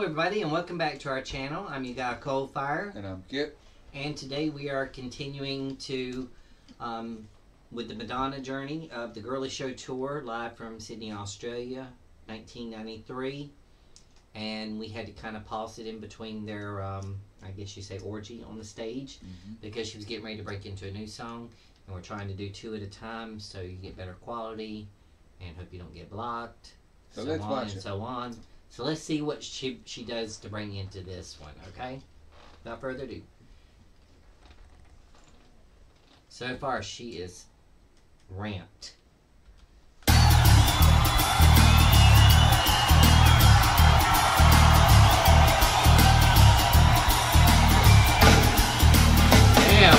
everybody, and welcome back to our channel. I'm your guy Coldfire. And I'm Kip. And today we are continuing to with the Madonna journey of the Girlie Show tour, live from Sydney, Australia, 1993. And we had to kind of pause it in between their, I guess you say, orgy on the stage, because she was getting ready to break into a new song. And we're trying to do 2 at a time so you get better quality and hope you don't get blocked. So let's on watch and it. so on. So let's see what she does to bring into this one, okay? Without further ado. So far, she is ramped. Damn.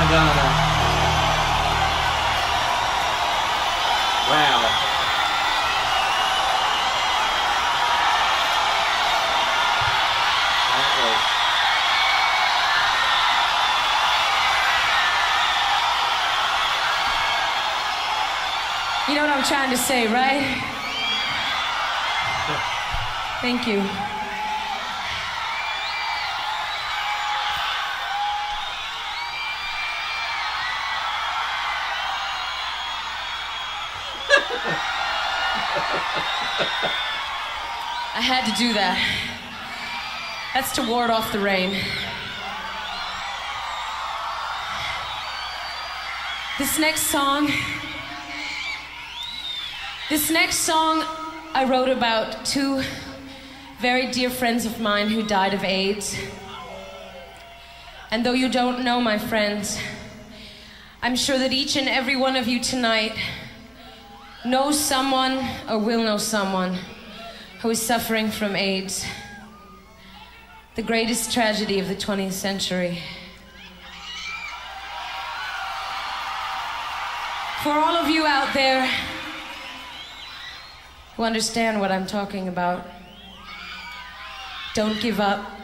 Madonna. Wow. That was... You know what I'm trying to say, right? Thank you. I had to do that. That's to ward off the rain. This next song I wrote about two very dear friends of mine who died of AIDS. And though you don't know my friends, I'm sure that each and every one of you tonight knows someone or will know someone who is suffering from AIDS, the greatest tragedy of the 20th century. For all of you out there who understand what I'm talking about, don't give up.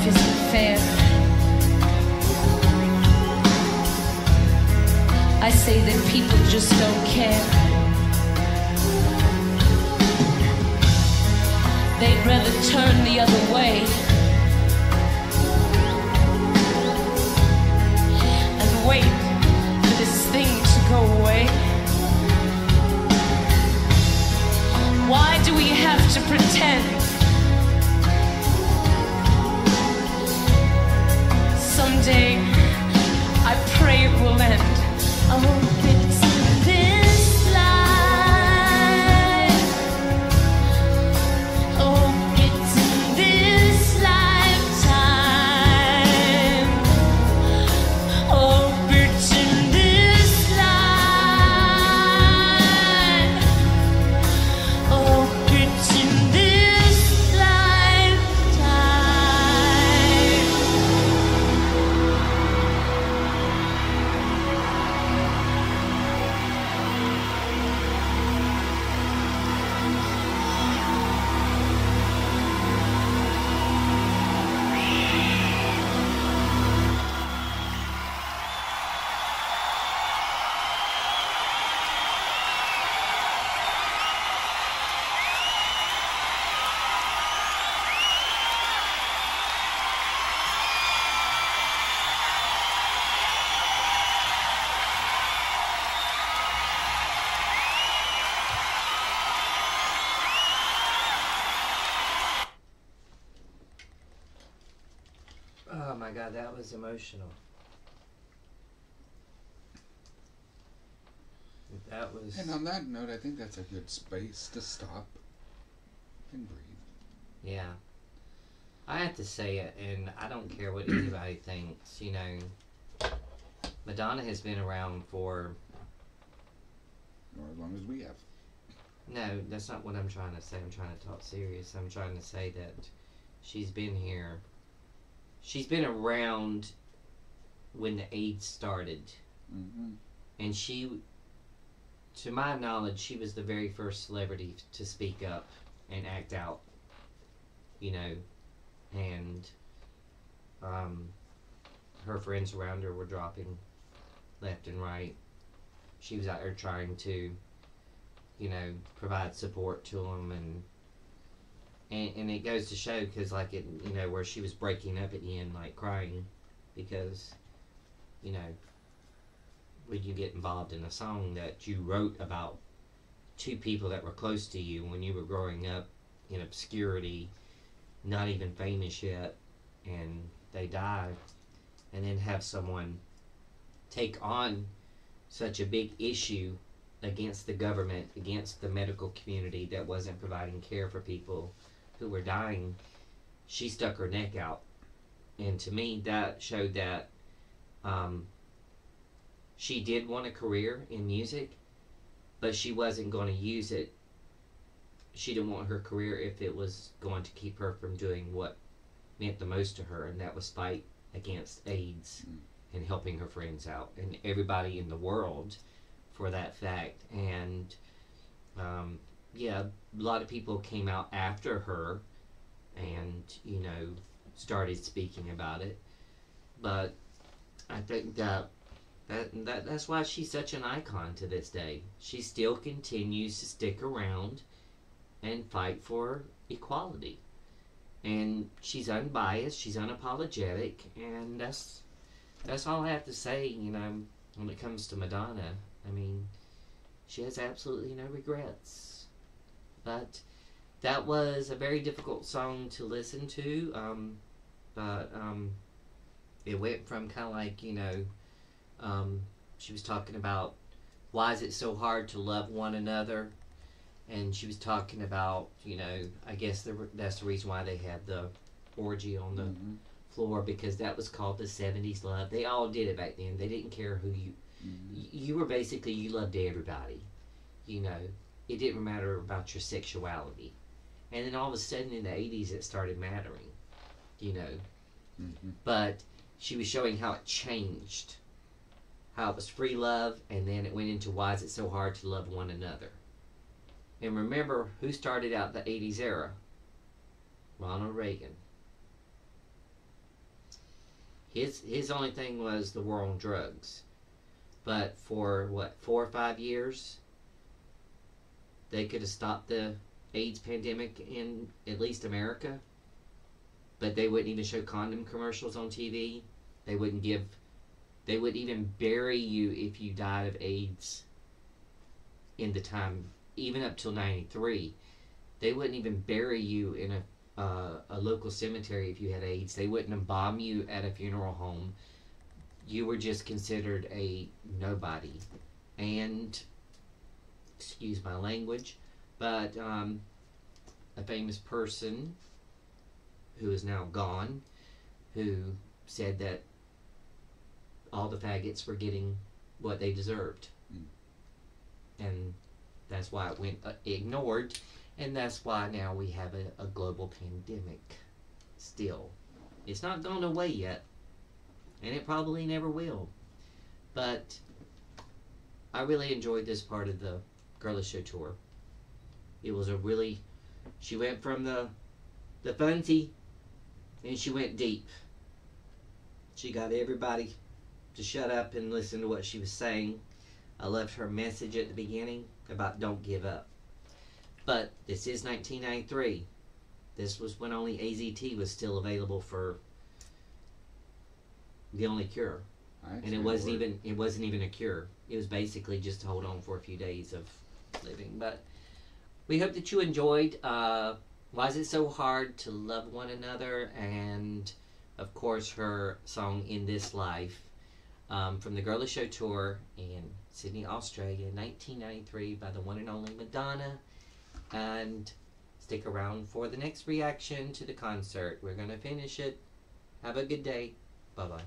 isn't fair. I say that people just don't care. They'd rather turn the other way and wait for this thing to go away. Why do we have to pretend? Someday, I pray it will end. I hope it's in this life. I hope it's in this lifetime. I hope it's in this life. I hope it's in this lifetime. Oh my God, that was emotional. That was. And on that note, I think that's a good space to stop and breathe. Yeah. I have to say it, and I don't care what anybody thinks, you know. Madonna has been around for. Or as long as we have. No, that's not what I'm trying to say. I'm trying to talk serious. I'm trying to say that she's been here. She's been around when the AIDS started. Mm-hmm. And she, to my knowledge, she was the very first celebrity to speak up and act out. You know, and her friends around her were dropping left and right. She was out there trying to, you know, provide support to them, and it goes to show, because like it, you know, where she was breaking up at the end, like crying, because, you know, when you get involved in a song that you wrote about two people that were close to you when you were growing up in obscurity, not even famous yet, and they die, and then have someone take on such a big issue against the government, against the medical community that wasn't providing care for people who were dying. She stuck her neck out, and to me that showed that she did want a career in music, but she wasn't going to use it. She didn't want her career if it was going to keep her from doing what meant the most to her, and that was fight against AIDS and helping her friends out and everybody in the world for that fact. And yeah, a lot of people came out after her and, you know, started speaking about it, but I think that's why she's such an icon to this day. She still continues to stick around and fight for equality, and she's unbiased, she's unapologetic, and that's all I have to say, you know, when it comes to Madonna. I mean, she has absolutely no regrets. But that was a very difficult song to listen to, but it went from kind of like, you know, she was talking about why is it so hard to love one another, and she was talking about, you know, I guess that's the reason why they had the orgy on the floor, because that was called the 70s love. They all did it back then. They didn't care who you were. Basically, you loved everybody, you know. It didn't matter about your sexuality. And then all of a sudden in the 80s it started mattering, you know. But she was showing how it changed, how it was free love, and then it went into why is it so hard to love one another. And remember who started out the 80s era? Ronald Reagan. his only thing was the war on drugs. But for what, 4 or 5 years, they could have stopped the AIDS pandemic in at least America. But they wouldn't even show condom commercials on TV. They wouldn't even bury you if you died of AIDS in the time, even up till 93. They wouldn't even bury you in a local cemetery if you had AIDS. They wouldn't embalm you at a funeral home. You were just considered a nobody. And, excuse my language, but a famous person who is now gone, who said that all the faggots were getting what they deserved. And that's why it went ignored, and that's why now we have a global pandemic still. It's not gone away yet, and it probably never will. But I really enjoyed this part of the Girlie Show tour. It was a really, she went from the funsy, and she went deep. She got everybody to shut up and listen to what she was saying. I loved her message at the beginning about don't give up. But this is 1993. This was when only AZT was still available for the only cure. And it wasn't even a cure. It was basically just to hold on for a few days of living. But we hope that you enjoyed Why Is It So Hard to Love One Another, and of course her song In This Life, from the Girlie Show tour in Sydney, Australia, 1993, by the one and only Madonna. And stick around for the next reaction to the concert. We're going to finish it. Have a good day. Bye-bye.